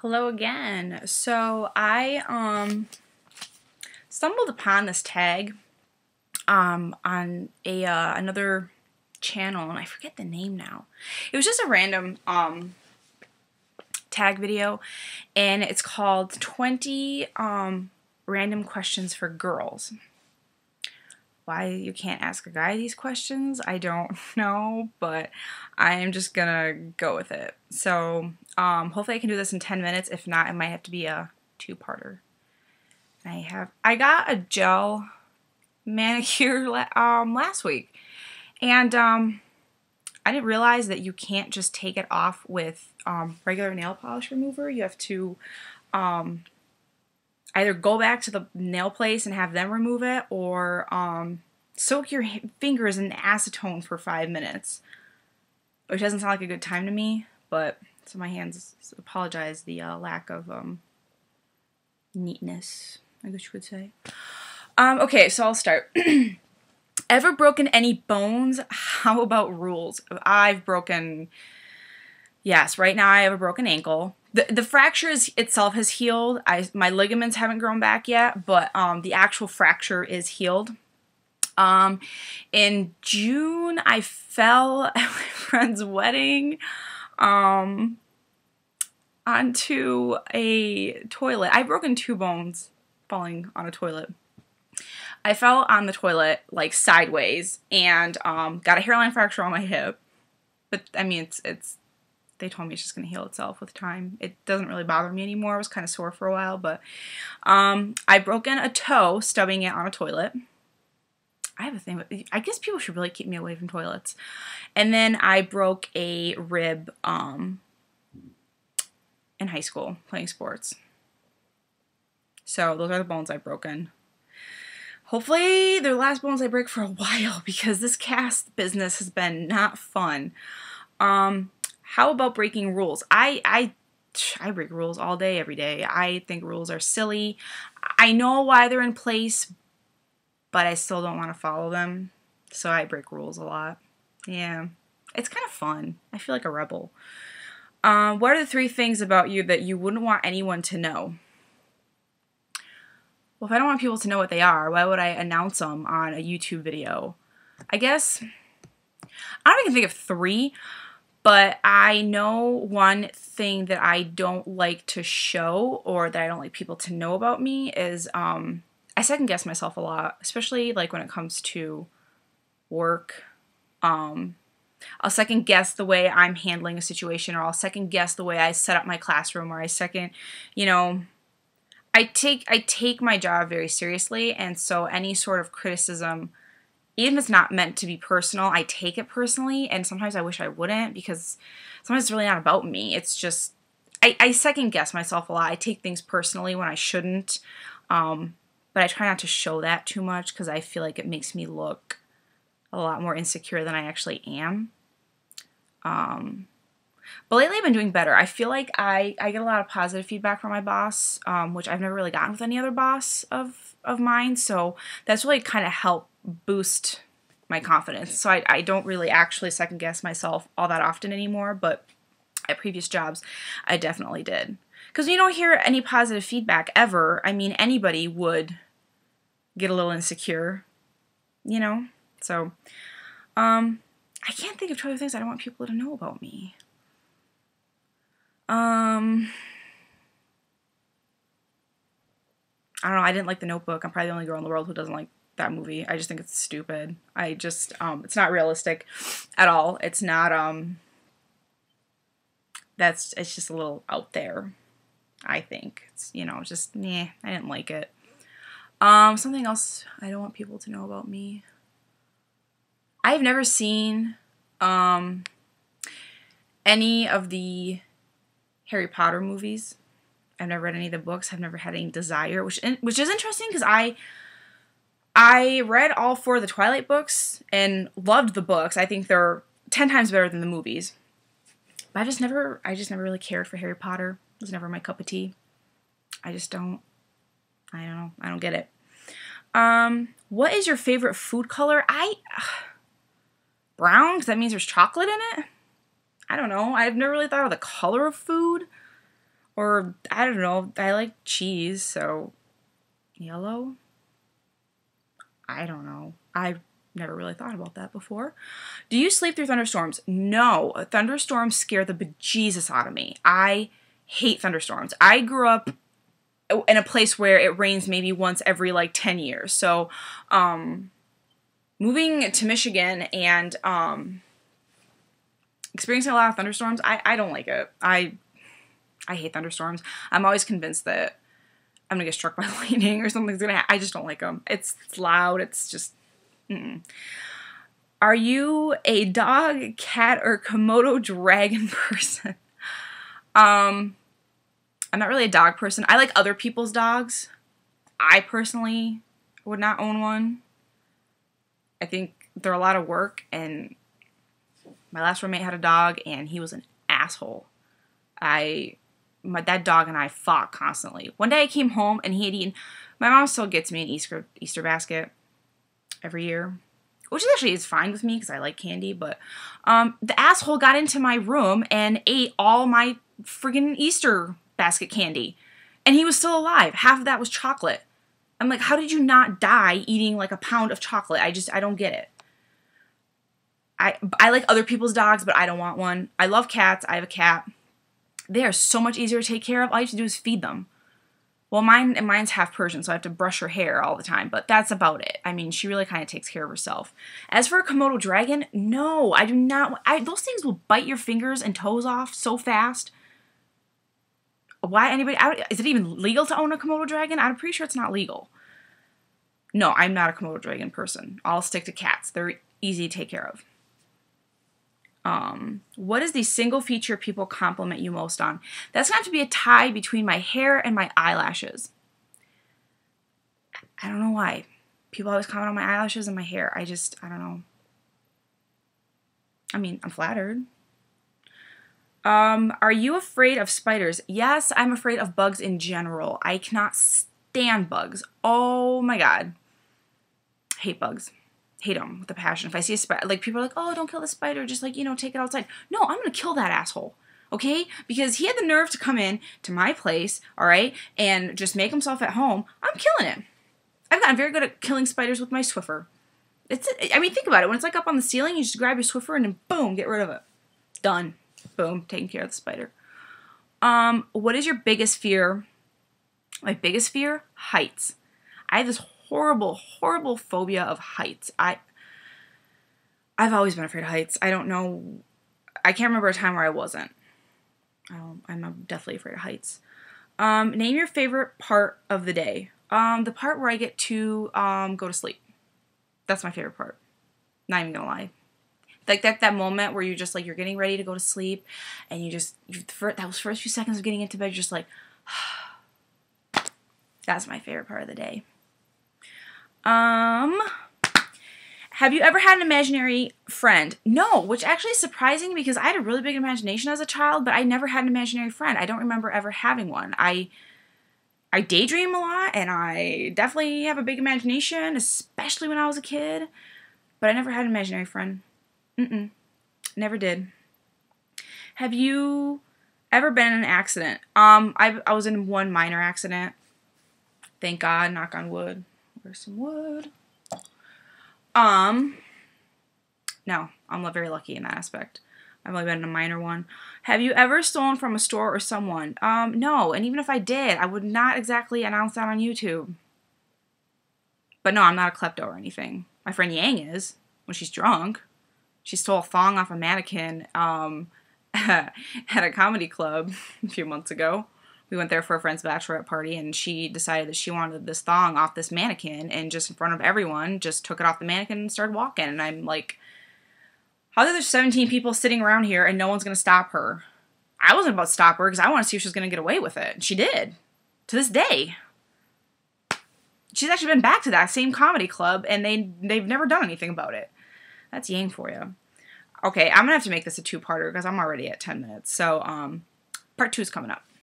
Hello again. So I stumbled upon this tag on a another channel, and I forget the name now. It was just a random tag video, and it's called 20 random questions for girls. Why you can't ask a guy these questions, I don't know, but I am just gonna go with it. So hopefully I can do this in 10 minutes. If not, it might have to be a two-parter. I got a gel manicure last week, and I didn't realize that you can't just take it off with regular nail polish remover. You have to either go back to the nail place and have them remove it, or soak your fingers in acetone for 5 minutes, which doesn't sound like a good time to me, but so my hands apologize the lack of neatness, I guess you could say. Okay, so I'll start. Ever broken any bones? How about rules? I've broken, yes, right now I have a broken ankle. The fracture itself has healed. My ligaments haven't grown back yet, but the actual fracture is healed. In June, I fell at my friend's wedding onto a toilet. I've broken 2 bones falling on a toilet. I fell on the toilet like sideways and got a hairline fracture on my hip. But I mean, it's they told me it's just going to heal itself with time. It doesn't really bother me anymore. I was kind of sore for a while, but I broken a toe stubbing it on a toilet. I have a thing with, I guess people should really keep me away from toilets. And then I broke a rib in high school playing sports. So those are the bones I've broken. Hopefully they're the last bones I break for a while, because this cast business has been not fun. How about breaking rules? I break rules all day, every day. I think rules are silly. I know why they're in place, but I still don't want to follow them. So I break rules a lot. Yeah, it's kind of fun. I feel like a rebel. What are the 3 things about you that you wouldn't want anyone to know? Well, if I don't want people to know what they are, why would I announce them on a YouTube video? I guess, I don't even think of 3, but I know one thing that I don't like to show, or that I don't like people to know about me, is I second guess myself a lot, especially like when it comes to work. I'll second guess the way I'm handling a situation, or I'll second guess the way I set up my classroom, or I take my job very seriously, and so any sort of criticism, even if it's not meant to be personal, I take it personally, and sometimes I wish I wouldn't, because sometimes it's really not about me. It's just, I second guess myself a lot. I take things personally when I shouldn't, but I try not to show that too much, because I feel like it makes me look a lot more insecure than I actually am. But lately I've been doing better. I feel like I get a lot of positive feedback from my boss, which I've never really gotten with any other boss of mine, so that's really kind of helped boost my confidence. So I don't really actually second guess myself all that often anymore, but at previous jobs I definitely did. Because when you don't hear any positive feedback ever, I mean, anybody would get a little insecure, you know? So, I can't think of 2 other things I don't want people to know about me. I don't know, I didn't like The Notebook. I'm probably the only girl in the world who doesn't like that movie. I just think it's stupid. I just, it's not realistic at all. It's not, it's just a little out there, I think. It's, just, I didn't like it. Something else I don't want people to know about me. I've never seen, any of the Harry Potter movies. I've never read any of the books. I've never had any desire, which is interesting, because I read all 4 of the Twilight books and loved the books. I think they're 10 times better than the movies. But I just never really cared for Harry Potter. It was never my cup of tea. I don't get it. What is your favorite food color? Brown, because that means there's chocolate in it? I don't know. I've never really thought of the color of food, Or, I don't know, I like cheese, so yellow? I don't know. I've never really thought about that before. Do you sleep through thunderstorms? No. Thunderstorms scare the bejesus out of me. I hate thunderstorms. I grew up in a place where it rains maybe once every like 10 years. So, moving to Michigan and experiencing a lot of thunderstorms, I don't like it. I hate thunderstorms. I'm always convinced that I'm gonna get struck by lightning or something's gonna happen. I just don't like them. It's loud. It's just. Mm-mm. Are you a dog, cat, or Komodo dragon person? I'm not really a dog person. I like other people's dogs. I personally would not own one. I think they're a lot of work, and my last roommate had a dog, and he was an asshole. That dog and I fought constantly. One day I came home, and he had eaten. My mom still gets me an Easter basket every year, which actually is fine with me because I like candy. But the asshole got into my room and ate all my friggin' Easter basket candy, and he was still alive. Half of that was chocolate. I'm like, how did you not die eating like a pound of chocolate? I don't get it. I like other people's dogs, but I don't want one. I love cats. I have a cat. They are so much easier to take care of. All you have to do is feed them. Well, mine's half Persian, so I have to brush her hair all the time, but that's about it. I mean, she really kind of takes care of herself. As for a Komodo dragon, no, I do not. Those things will bite your fingers and toes off so fast. Why anybody? Is it even legal to own a Komodo dragon? I'm pretty sure it's not legal. No, I'm not a Komodo dragon person. I'll stick to cats. They're easy to take care of. What is the single feature people compliment you most on? That's going to have to be a tie between my hair and my eyelashes. I don't know why. People always comment on my eyelashes and my hair. I don't know. I mean, I'm flattered. Are you afraid of spiders? Yes, I'm afraid of bugs in general. I cannot stand bugs. Oh my God. Hate bugs. Hate them with a passion. If I see a spider, like people are like, oh, don't kill the spider. Just like, take it outside. No, I'm going to kill that asshole. Okay? Because he had the nerve to come in to my place, all right, and just make himself at home. I'm killing him. I've gotten very good at killing spiders with my Swiffer. I mean, think about it. When it's like up on the ceiling, you just grab your Swiffer and then boom, get rid of it. Done. Boom, taking care of the spider. What is your biggest fear? My biggest fear? Heights. I have this horrible, horrible phobia of heights. I've always been afraid of heights. I don't know. I can't remember a time where I wasn't. I'm definitely afraid of heights. Name your favorite part of the day. The part where I get to go to sleep. That's my favorite part. Not even gonna lie. Like that moment where you're just like, you're getting ready to go to sleep, and those first few seconds of getting into bed, you're just like, that's my favorite part of the day. Have you ever had an imaginary friend? No, which actually is surprising because I had a really big imagination as a child, but I never had an imaginary friend. I don't remember ever having one. I daydream a lot, and I definitely have a big imagination, especially when I was a kid, but I never had an imaginary friend. Never did. Have you ever been in an accident? I was in one minor accident. Thank God, knock on wood. Where's some wood? No, I'm very lucky in that aspect. I've only been in a minor one. Have you ever stolen from a store or someone? No, and even if I did, I would not exactly announce that on YouTube. But no, I'm not a klepto or anything. My friend Yang is, when she's drunk. She stole a thong off a mannequin at a comedy club a few months ago. We went there for a friend's bachelorette party, and she decided that she wanted this thong off this mannequin, and just in front of everyone, just took it off the mannequin and started walking. And I'm like, how are there 17 people sitting around here and no one's going to stop her? I wasn't about to stop her because I want to see if she was going to get away with it. And she did. To this day. She's actually been back to that same comedy club, and they've never done anything about it. That's Yang for you. Okay, I'm going to have to make this a two-parter because I'm already at 10 minutes. So, part 2 is coming up.